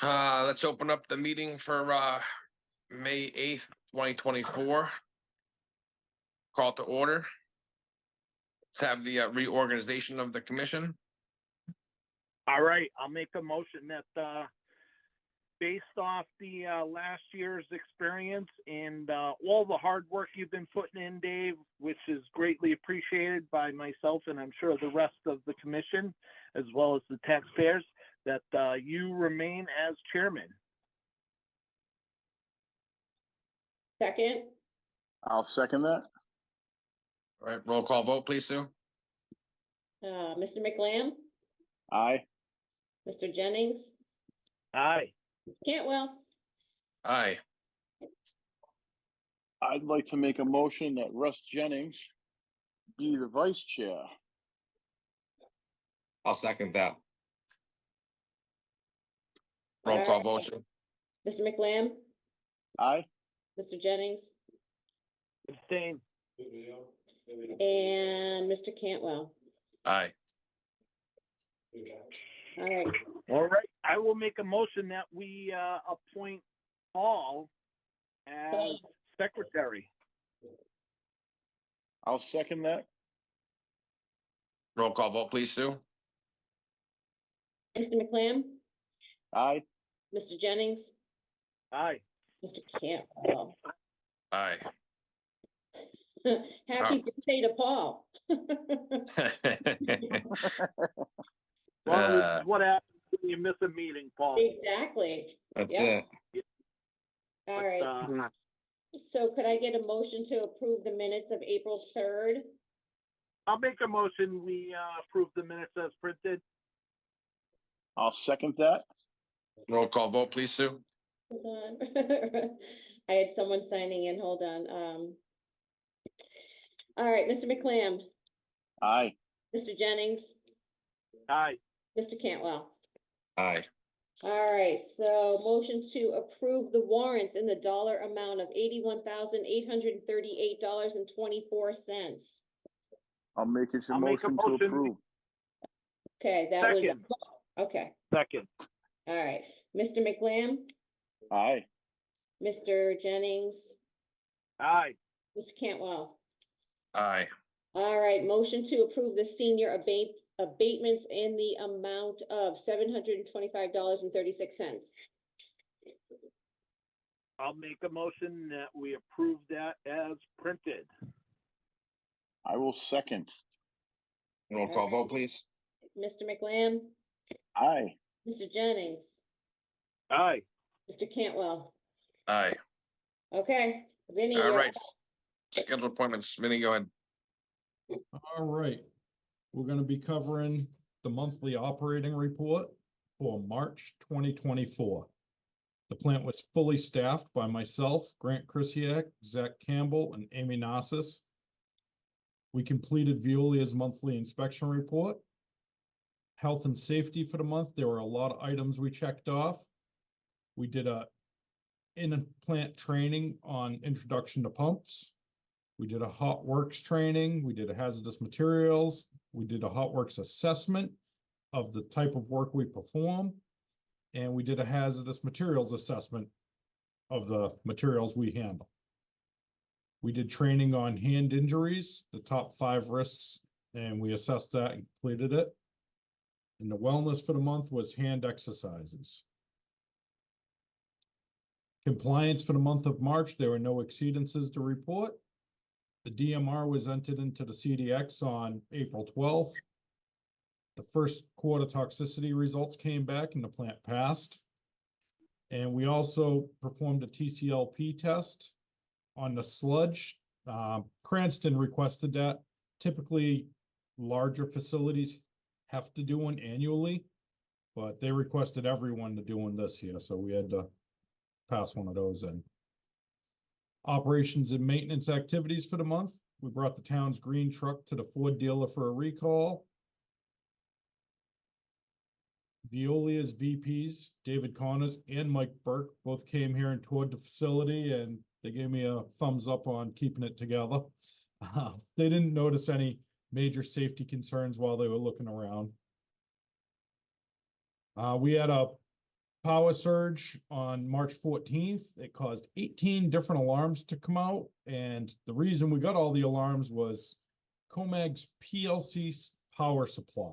Let's open up the meeting for May 8th, 2024. Call to order. Let's have the reorganization of the commission. All right, I'll make a motion that based off the last year's experience and all the hard work you've been putting in, Dave, which is greatly appreciated by myself and I'm sure the rest of the commission, as well as the taxpayers, that you remain as chairman. Second, I'll second that. All right, roll call vote, please, Sue. Mr. McLam, Aye. Mr. Jennings, Aye. Ms. Cantwell, Aye. I'd like to make a motion that Russ Jennings be the vice chair. I'll second that. Roll call vote, Sue. Mr. McLam, Aye. Mr. Jennings, Abstain. and Mr. Cantwell. Aye. All right, All right, I will make a motion that we appoint Paul as secretary. I'll second that. Roll call vote, please, Sue. Mr. McLam, Aye. Mr. Jennings, Aye. Mr. Cantwell. Aye. Happy birthday to Paul. Well, what happens when you miss a meeting, Paul? Exactly. That's Yep. it. All But, right, so could I get a motion to approve the minutes of April 3rd? I'll make a motion, we approve the minutes as printed. I'll second that. Roll call vote, please, Sue. Hold on. I had someone signing in, hold on. All right, Mr. McLam, Aye. Mr. Jennings, Aye. Mr. Cantwell. Aye. All right, so motion to approve the warrants in the dollar amount of $81,838.24. I'll make it a I'll make a motion to motion. approve. Okay, that was, Second. okay, Second. all right. Mr. McLam, Aye. Mr. Jennings, Aye. Mr. Cantwell. Aye. All right, motion to approve the senior abatements in the amount of $725.36. I'll make a motion that we approve that as printed. I will second. Roll call vote, please. Mr. McLam, Aye. Mr. Jennings, Aye. Mr. Cantwell. Aye. Okay, Vinny, All you're right. up. Scheduled appointments. Vinny, go ahead. All right, we're gonna be covering the monthly operating report for March 2024. The plant was fully staffed by myself, Grant Krisiak, Zach Campbell, and Amy Nassis. We completed Veolia's monthly inspection report. Health and safety for the month, there were a lot of items we checked off. We did a in-plant training on introduction to pumps. We did a hot works training, we did a hazardous materials, we did a hot works assessment of the type of work we perform, and we did a hazardous materials assessment of the materials we handle. We did training on hand injuries, the top 5 risks, and we assessed that and completed it. And the wellness for the month was hand exercises. Compliance for the month of March, there were no exceedances to report. The DMR was entered into the CDX on April 12th. The first quarter toxicity results came back and the plant passed. And we also performed a TCLP test on the sludge. Cranston requested that. Typically, larger facilities have to do one annually, but they requested everyone to do one this year, so we had to pass one of those in. Operations and maintenance activities for the month. We brought the town's green truck to the Ford dealer for a recall. Veolia's VPs, David Connors and Mike Burke, both came here and toured the facility, and they gave me a thumbs up on keeping it together. They didn't notice any major safety concerns while they were looking around. We had a power surge on March 14th. It caused 18 different alarms to come out. And the reason we got all the alarms was Comag's PLC power supply.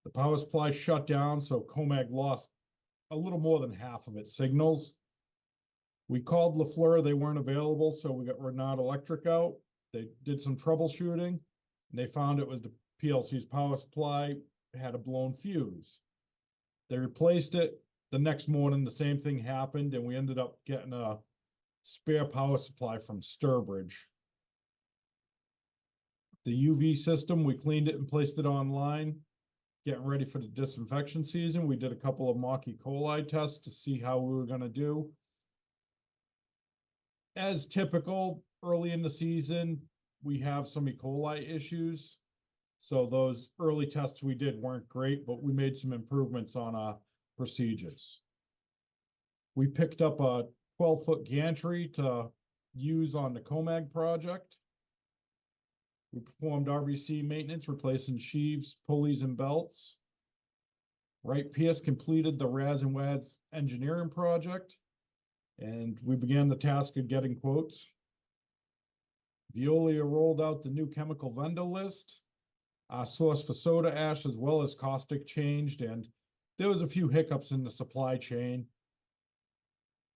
The power supply shut down, so Comag lost a little more than half of its signals. We called LaFleur, they weren't available, so we got Renard Electric out. They did some troubleshooting, and they found it was the PLC's power supply had a blown fuse. They replaced it. The next morning, the same thing happened, and we ended up getting a spare power supply from Sturbridge. The UV system, we cleaned it and placed it online, getting ready for the disinfection season. We did a couple of mock E. coli tests to see how we were going to do. As typical, early in the season, we have some E. coli issues. So those early tests we did weren't great, but we made some improvements on our procedures. We picked up a 12-foot gantry to use on the Comag project. We performed RBC maintenance, replacing sheaves, pulleys, and belts. Wright Pierce completed the Raz and Waz engineering project, and we began the task of getting quotes. Veolia rolled out the new chemical vendor list. Our source for soda ash as well as caustic changed, and there was a few hiccups in the supply chain.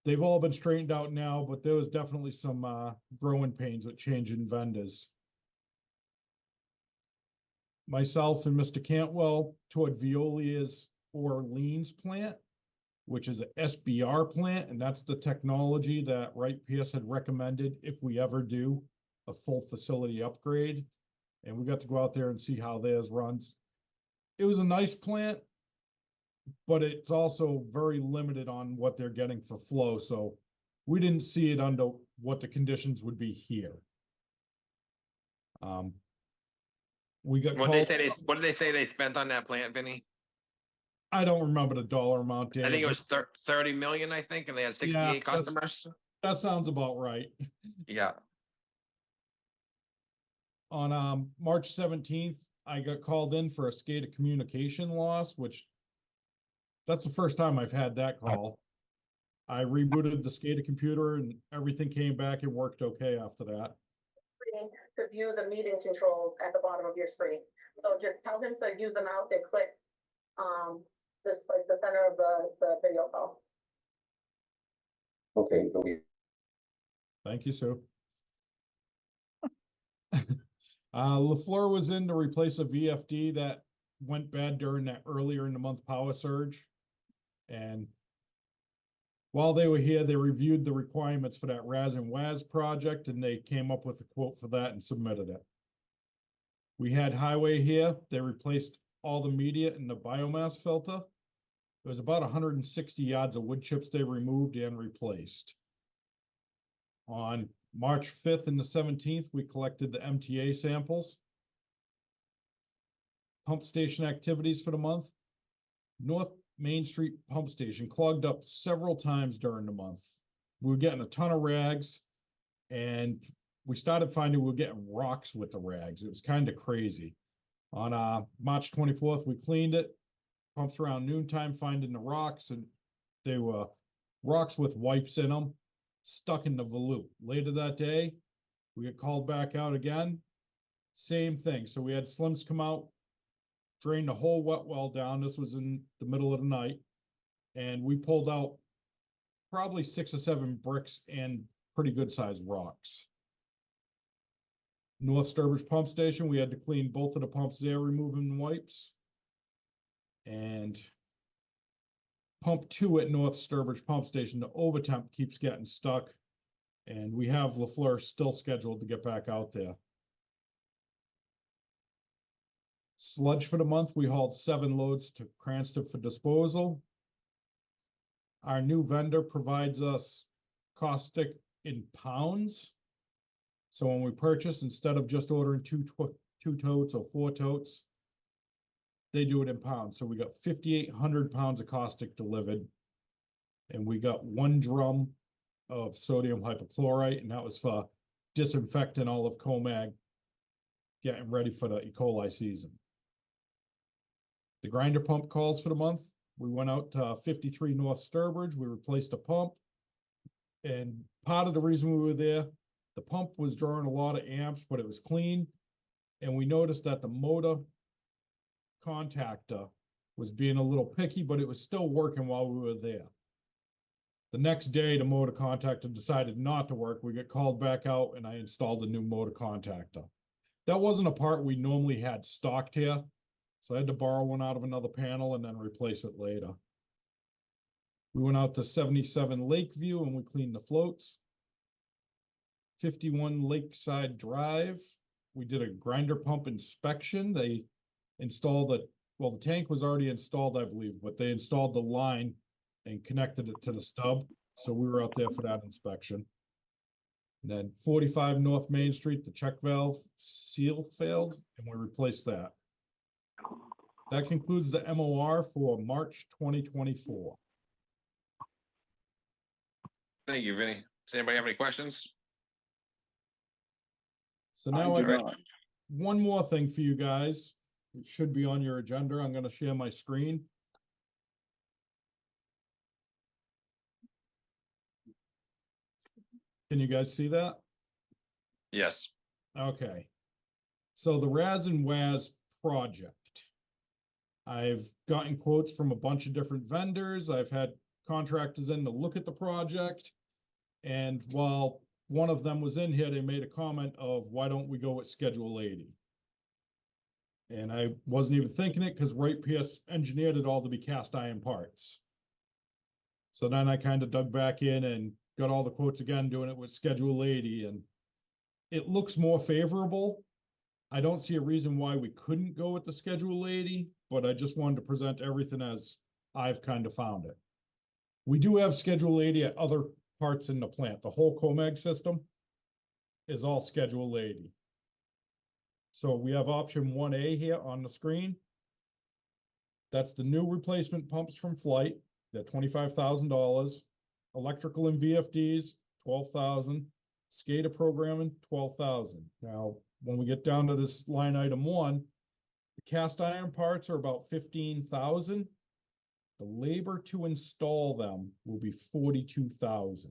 They've all been straightened out now, but there was definitely some growing pains with changing vendors. Myself and Mr. Cantwell toured Veolia's Orleans plant, which is an SBR plant, and that's the technology that Wright Pierce had recommended if we ever do a full facility upgrade. And we got to go out there and see how theirs runs. It was a nice plant, but it's also very limited on what they're getting for flow. So we didn't see it under what the conditions would be here. We got What called. what did they say they spent on that plant, Vinny? I don't remember the dollar amount, Dave. I think it was 30 million, I think, and they had 68 that's- customers. That sounds about right. Yeah. On March 17th, I got called in for a SCADA communication loss, which that's the first time I've had that call. I rebooted the SCADA computer and everything came back and worked okay after that. To view the meeting controls at the bottom of your screen. So just tell him to use the mouse and click this like the center of the video call. Okay, okay. Thank you, Sue. LaFleur was in to replace a VFD that went bad during that earlier in the month power surge. And while they were here, they reviewed the requirements for that Raz and Waz project, and they came up with a quote for that and submitted it. We had Highway here. They replaced all the media in the biomass filter. It was about 160 yards of wood chips they removed and replaced. On March 5th and the 17th, we collected the MTA samples. Pump station activities for the month. North Main Street pump station clogged up several times during the month. We were getting a ton of rags, and we started finding we were getting rocks with the rags. It was kind of crazy. On March 24th, we cleaned it. Pumps around noontime finding the rocks, and they were rocks with wipes in them, stuck in the volute. Later that day, we got called back out again. Same thing. So we had Slims come out, drain the whole wet well down. This was in the middle of the night. And we pulled out probably 6 or 7 bricks and pretty good sized rocks. North Sturbridge pump station, we had to clean both of the pumps there, removing the wipes. And pump 2 at North Sturbridge pump station, the overtemp keeps getting stuck. And we have LaFleur still scheduled to get back out there. Sludge for the month, we hauled 7 loads to Cranston for disposal. Our new vendor provides us caustic in pounds. So when we purchase, instead of just ordering two totes or 4 totes, they do it in pounds. So we got 5,800 pounds of caustic delivered. And we got 1 drum of sodium hypochlorite, and that was for disinfecting all of Comag, getting ready for the E. coli season. The grinder pump calls for the month, We went out to 53 North Sturbridge, we replaced a pump. And part of the reason we were there, the pump was drawing a lot of amps, but it was clean. And we noticed that the motor contactor was being a little picky, but it was still working while we were there. The next day, the motor contactor decided not to work. We got called back out and I installed a new motor contactor. That wasn't a part we normally had stocked here. So I had to borrow one out of another panel and then replace it later. We went out to 77 Lakeview and we cleaned the floats. 51 Lakeside Drive, we did a grinder pump inspection. They installed the tank was already installed, I believe, but they installed the line and connected it to the stub. So we were out there for that inspection. And then 45 North Main Street, the check valve seal failed and we replaced that. That concludes the MOR for March 2024. Thank you, Vinny. Does anybody have any questions? So now I do got not. one more thing for you guys. It should be on your agenda. I'm going to share my screen. Can you guys see that? Yes. Okay. So the Raz and Waz project. I've gotten quotes from a bunch of different vendors. I've had contractors in to look at the project. And while one of them was in here, they made a comment of, why don't we go with Schedule 80? And I wasn't even thinking it because Wright Pierce engineered it all to be cast iron parts. So then I kind of dug back in and got all the quotes again, doing it with Schedule 80, and it looks more favorable. I don't see a reason why we couldn't go with the Schedule 80, but I just wanted to present everything as I've kind of found it. We do have Schedule 80 at other parts in the plant. The whole COMAG system is all Schedule 80. So we have option 1A here on the screen. That's the new replacement pumps from Flight, they're $25,000. Electrical and VFDs, $12,000. SCADA programming, $12,000. Now, when we get down to this line item 1, the cast iron parts are about $15,000. The labor to install them will be $42,000.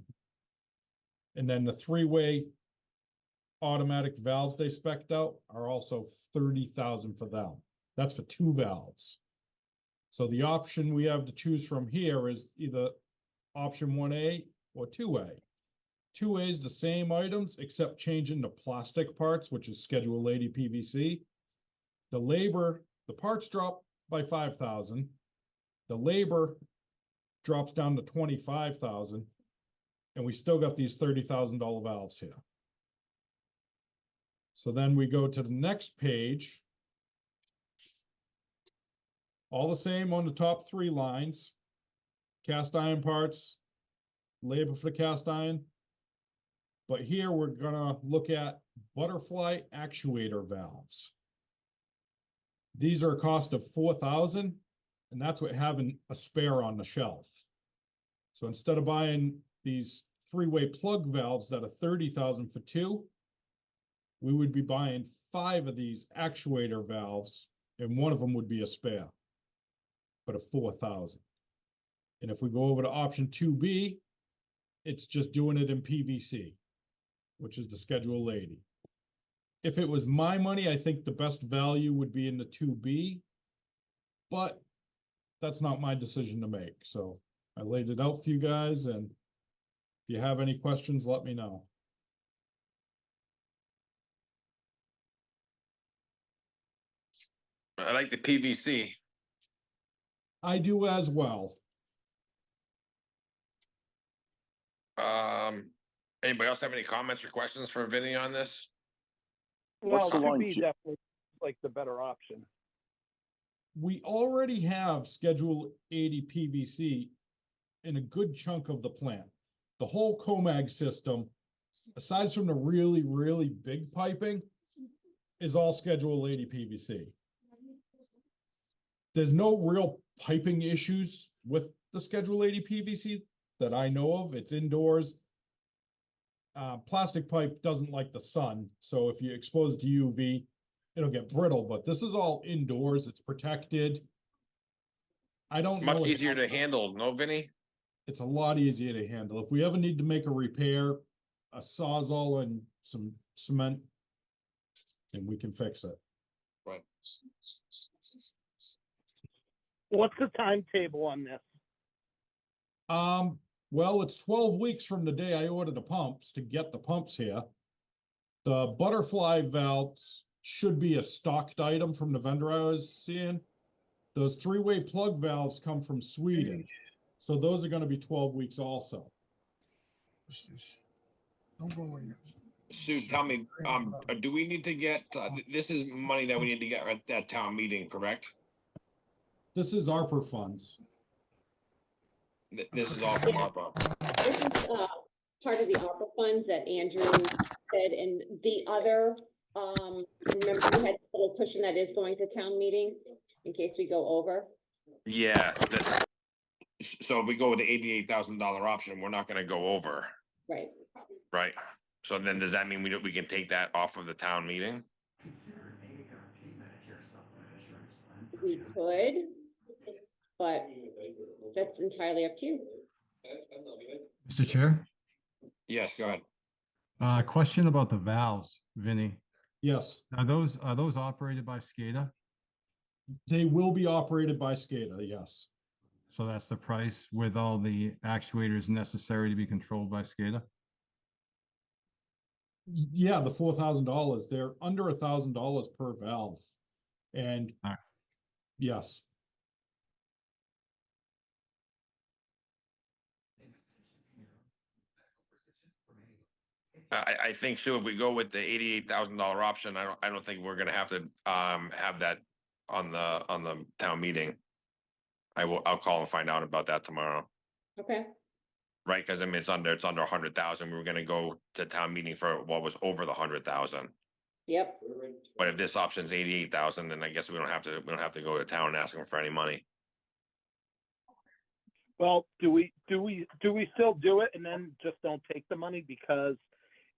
And then the 3-way automatic valves they spec'd out are also $30,000 for them. That's for 2 valves. So the option we have to choose from here is either option 1A or 2A. 2A is the same items except changing the plastic parts, which is Schedule 80 PVC. The labor, the parts drop by $5,000. The labor drops down to $25,000, and we still got these $30,000 valves here. So then we go to the next page. All the same on the top 3 lines. Cast iron parts, labor for the cast iron. But here we're gonna look at butterfly actuator valves. These are a cost of $4,000, and that's what having a spare on the shelf. So instead of buying these 3-way plug valves that are $30,000 for 2, we would be buying 5 of these actuator valves, and one of them would be a spare, but of $4,000. And if we go over to option 2B, it's just doing it in PVC, which is the Schedule 80. If it was my money, I think the best value would be in the 2B, but that's not my decision to make. So I laid it out for you guys, and if you have any questions, let me know. I like the PVC. I do as well. Anybody else have any comments or questions for Vinny on this? What's No, the line, 2B Jim? definitely like the better option. We already have Schedule 80 PVC in a good chunk of the plant. The whole COMAG system, aside from the really, really big piping, is all Schedule 80 PVC. There's no real piping issues with the Schedule 80 PVC that I know of. It's indoors. Plastic pipe doesn't like the sun, so if you expose it to UV, it'll get brittle, but this is all indoors. It's protected. I don't Much know. easier to handle, no, Vinny? It's a lot easier to handle. If we ever need to make a repair, a Sawzall and some cement, and we can fix it. Right. What's the timetable on this? Well, it's 12 weeks from the day I ordered the pumps to get the pumps here. The butterfly valves should be a stocked item from the vendor I was seeing. Those three-way plug valves come from Sweden. So those are gonna be 12 weeks also. Sue, tell me, do we need to get, this is money that we need to get at that town meeting, correct? This is ARPA funds. This is all from ARPA. This is, part of the ARPA funds that Andrew said, and the other, remember we had a little cushion that is going to town meeting in case we go over? Yeah, so if we go with the $88,000 option, we're not gonna go over, Right, right? So then does that mean we can take that off of the town meeting? we could, but that's entirely up to you. Mr. Chair, Yes, go ahead. question about the valves, Vinny. Yes, Are those operated by SCADA? they will be operated by SCADA, yes. So that's the price with all the actuators necessary to be controlled by SCADA? Yeah, the $4,000, they're under $1,000 per valve. And Alright. yes, I think, Sue, if we go with the $88,000 option, I don't think we're gonna have to, have that on the town meeting. I'll call and find out about that tomorrow, Okay, right? Cause I mean, it's under 100,000. We were gonna go to town meeting for what was over the 100,000. yep, But if this option's 88,000, then I guess we don't have to go to town and ask them for any money. Well, do we still do it and then just don't take the money? Because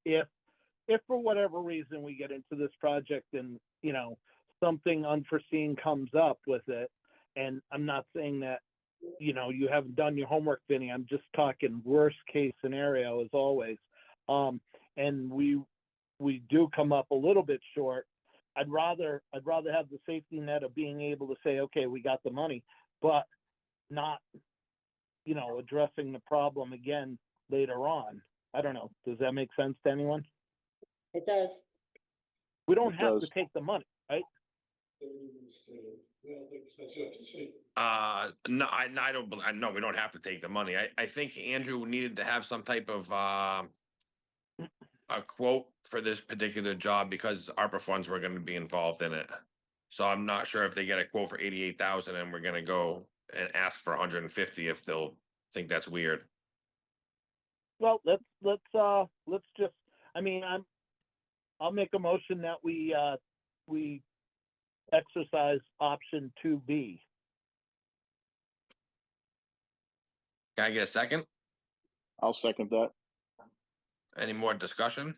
if for whatever reason we get into this project and, you know, something unforeseen comes up with it, and I'm not saying that, you know, you haven't done your homework, Vinny, I'm just talking worst case scenario as always. And we do come up a little bit short. I'd rather have the safety net of being able to say, okay, we got the money, but not, you know, addressing the problem again later on. I don't know. Does that make sense to anyone? it does. We don't It have to does. take the money, right? No, I don't, no, we don't have to take the money. I think Andrew needed to have some type of, a quote for this particular job because ARPA funds were gonna be involved in it. So I'm not sure if they get a quote for 88,000 and we're gonna go and ask for 150 if they'll think that's weird. Well, let's just, I mean, I'll make a motion that we exercise option 2B. Can I get a second? I'll second that. Any more discussion?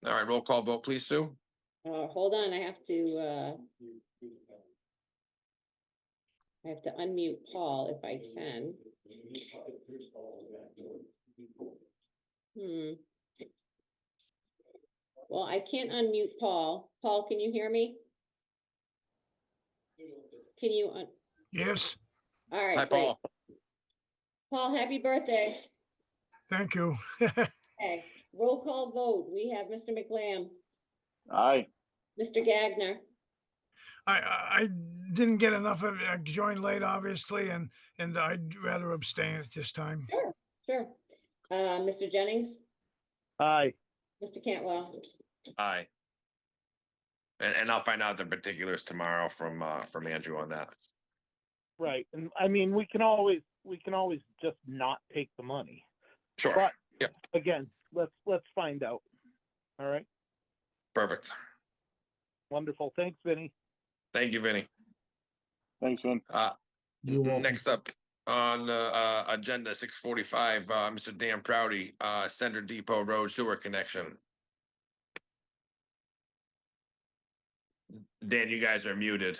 All right, roll call vote, please, Sue. Hold on, I have to unmute Paul if I can. Well, I can't unmute Paul. Paul, can you hear me? Can you, Yes, all Hi, right, great. Paul. Paul, happy birthday. thank you. Okay, roll call vote. We have Mr. McLam, Aye. Mr. Gagner, I didn't get enough of it. I joined late, obviously, and I'd rather abstain at this time. sure. Mr. Jennings, Aye. Mr. Cantwell. Aye. And I'll find out the particulars tomorrow from Andrew on that. Right. And I mean, we can always just not take the money. Sure. But Yep. again, let's find out. All right. Perfect. Wonderful. Thanks, Vinny. Thank you, Vinny. Thanks, Vin. You're welcome. Next up on agenda 6:45, Mr. Dan Proudy, Center Depot Road Sewer Connection. Dan, you guys are muted.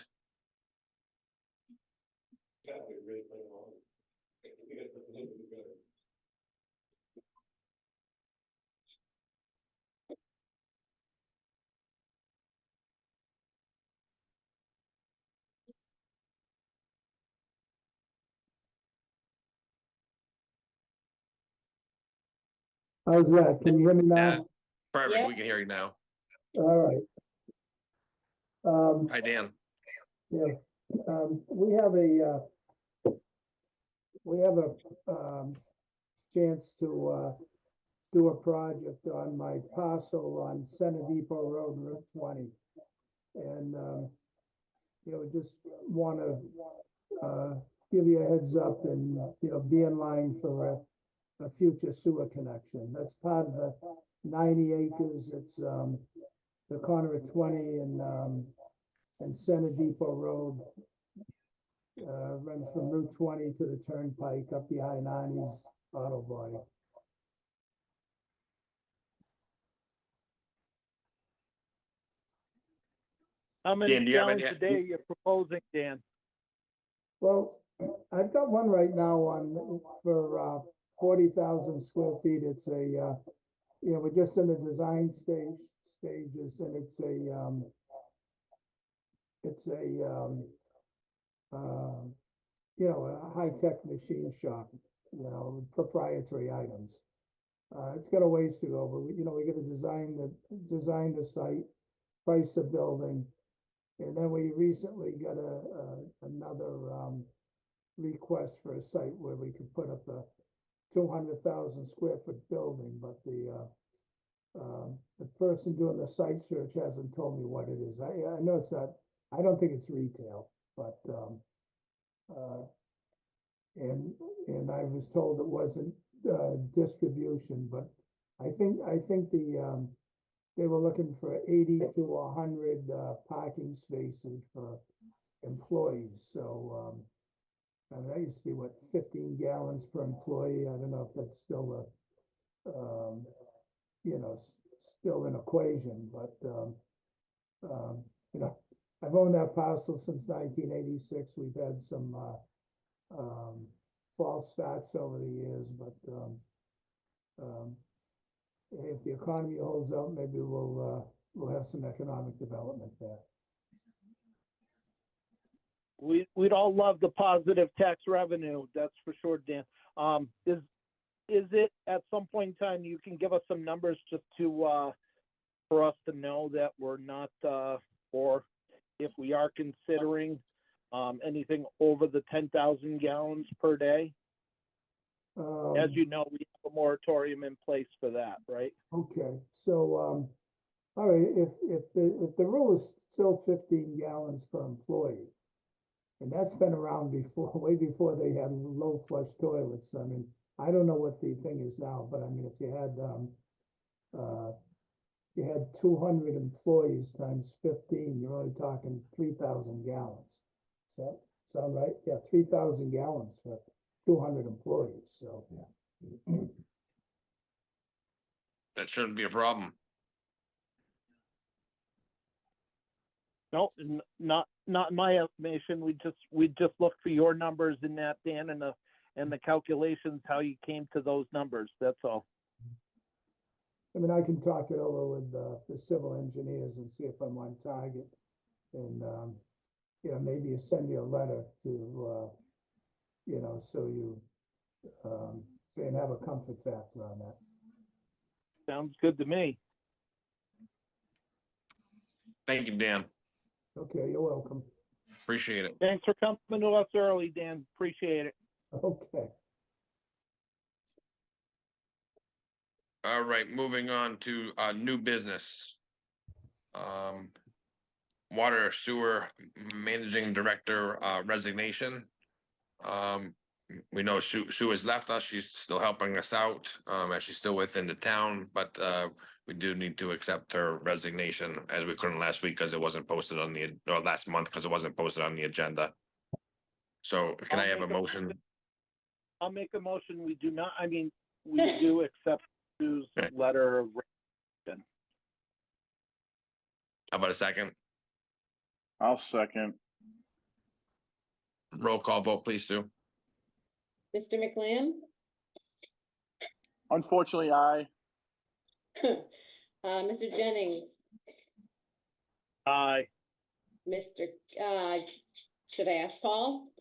How's that? Can you hear me Yeah. now? Perfect, Yep. we can hear you now. All right. Hi, Dan. Yeah, we have a chance to, do a project on my parcel on Center Depot Road, Route 20. And, just wanna, give you a heads up and, be in line for a future sewer connection. That's part of the 90 acres. It's, the corner of 20 and Center Depot Road. Runs from Route 20 to the Turnpike up behind Arnie's Auto Body. How many Dan, do you have gallons any- a day are you proposing, Dan? Well, I've got one right now on for 40,000 square feet. It's a we're just in the design stages, and it's a high-tech machine shop, with proprietary items. It's got a ways to go, but we gotta design the site, price the building. And then we recently got another request for a site where we could put up a 200,000 square foot building, but the person doing the site search hasn't told me what it is. I know it's not, I don't think it's retail, but and I was told it wasn't distribution, but I think they were looking for 80 to 100 parking spaces for employees. So and that used to be what, 15 gallons per employee. I don't know if that's still still an equation, but I've owned that parcel since 1986. We've had some false starts over the years, but if the economy holds out, maybe we'll have some economic development there. We'd all love the positive tax revenue, that's for sure, Dan. Is it at some point in time, you can give us some numbers just to, for us to know that we're not, or if we are considering, anything over the 10,000 gallons per day? As you know, we have a moratorium in place for that, right? Okay, so, all right, if the rule is still 15 gallons per employee, and that's been around before, way before they had low flush toilets. I mean, I don't know what the thing is now, but I mean, if you had 200 employees times 15, you're only talking 3,000 gallons. Does that sound right? Yeah, 3,000 gallons for 200 employees, so. That shouldn't be a problem. No, not in my estimation. We just looked for your numbers in that, Dan, and the calculations, how you came to those numbers. That's all. I mean, I can talk it over with the civil engineers and see if I'm on target. And, maybe you send me a letter to, so you can have a comfort factor on that. Sounds good to me. Thank you, Dan. Okay, you're welcome. Appreciate it. Thanks for coming to us early, Dan. Appreciate it. Okay. All right, moving on to new business. Water Sewer Managing Director resignation. We know Sue has left us. She's still helping us out, as she's still within the town, but we do need to accept her resignation, as we couldn't last week because it wasn't posted on or last month because it wasn't posted on the agenda. So can I have a motion? I'll make a motion. We do not, we do accept Sue's letter of resignation. How about a second? I'll second. Roll call vote, please, Sue. Mr. McLam, Unfortunately, aye. Mr. Jennings, Aye. Mr. Should I ask Paul?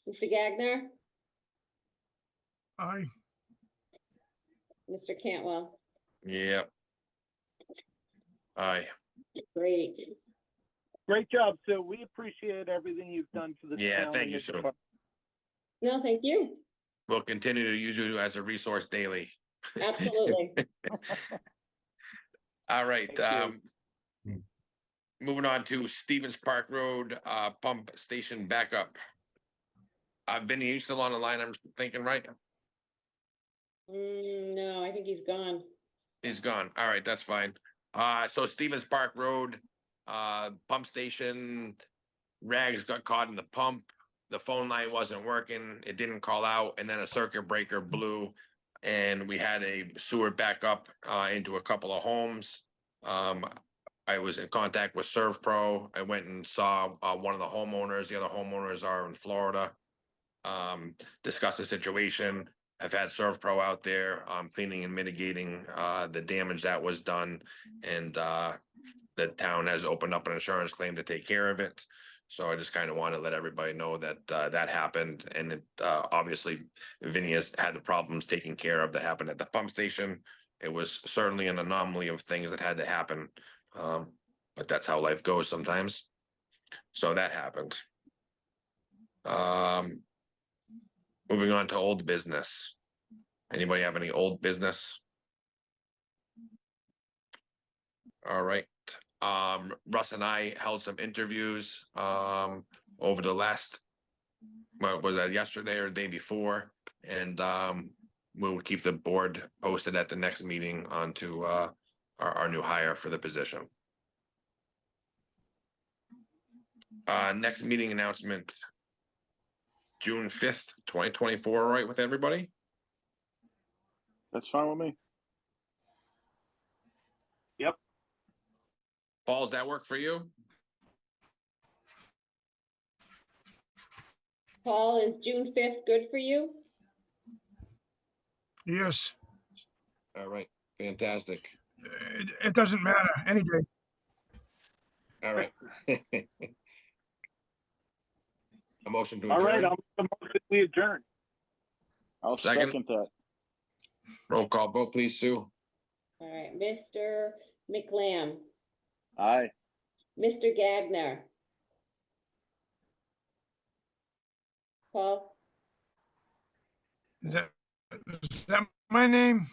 Mr. Gagner, Aye. Mr. Cantwell, Yep. Aye. great. Great job, Sue. We appreciate everything you've done for the town. Yeah, thank and you, the Sue. department. No, thank you. We'll continue to use you as a resource daily. Absolutely. All right, Thank moving on to Stevens Park Road, pump station backup. Vinny, you still on the line? I'm thinking, right? No, I think he's gone. He's gone. All right, that's fine. So Stevens Park Road, pump station, rags got caught in the pump. The phone line wasn't working. It didn't call out, and then a circuit breaker blew, and we had a sewer backup into a couple of homes. I was in contact with ServPro. I went and saw one of the homeowners. The other homeowners are in Florida. Discussed the situation. I've had ServPro out there, cleaning and mitigating the damage that was done, and the town has opened up an insurance claim to take care of it. So I just kind of want to let everybody know that that happened, and it obviously Vinny has had the problems taking care of that happened at the pump station. It was certainly an anomaly of things that had to happen, but that's how life goes sometimes. So that happened. Moving on to old business. Anybody have any old business? All right. Russ and I held some interviews over the last, what was that, yesterday or the day before? And we'll keep the board posted at the next meeting onto our new hire for the position. Next meeting announcement, June 5th, 2024, all right with everybody? That's fine with me. Paul, does that work for you? Paul, is June 5th good for you? Yes, All right, fantastic. it doesn't matter, any day. All right. A motion to All right, adjourn. I'll make a motion, we adjourn. I'll Second. second that. Roll call vote, please, Sue. All right, Mr. McLam, Aye. Mr. Gagner. Paul? Is that my name?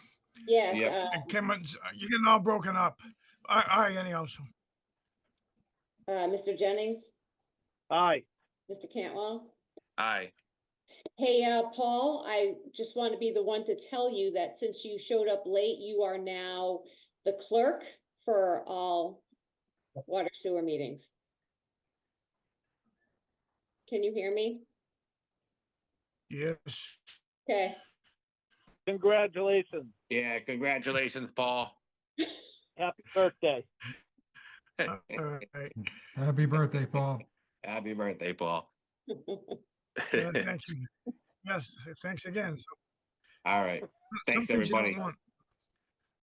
Yes, Yep. You're getting all broken up. Aye, anyhow, so. Mr. Jennings, Aye. Mr. Cantwell? Aye. Hey, Paul, I just want to be the one to tell you that since you showed up late, you are now the clerk for all water sewer meetings. Can you hear me? Yes. Okay, Congratulations. Yeah, congratulations, Paul. Happy birthday. All right. Happy birthday, Paul. Happy birthday, Paul. Yeah, thank you. Yes, thanks again. So, All right. some Thanks, things you don't everybody. want.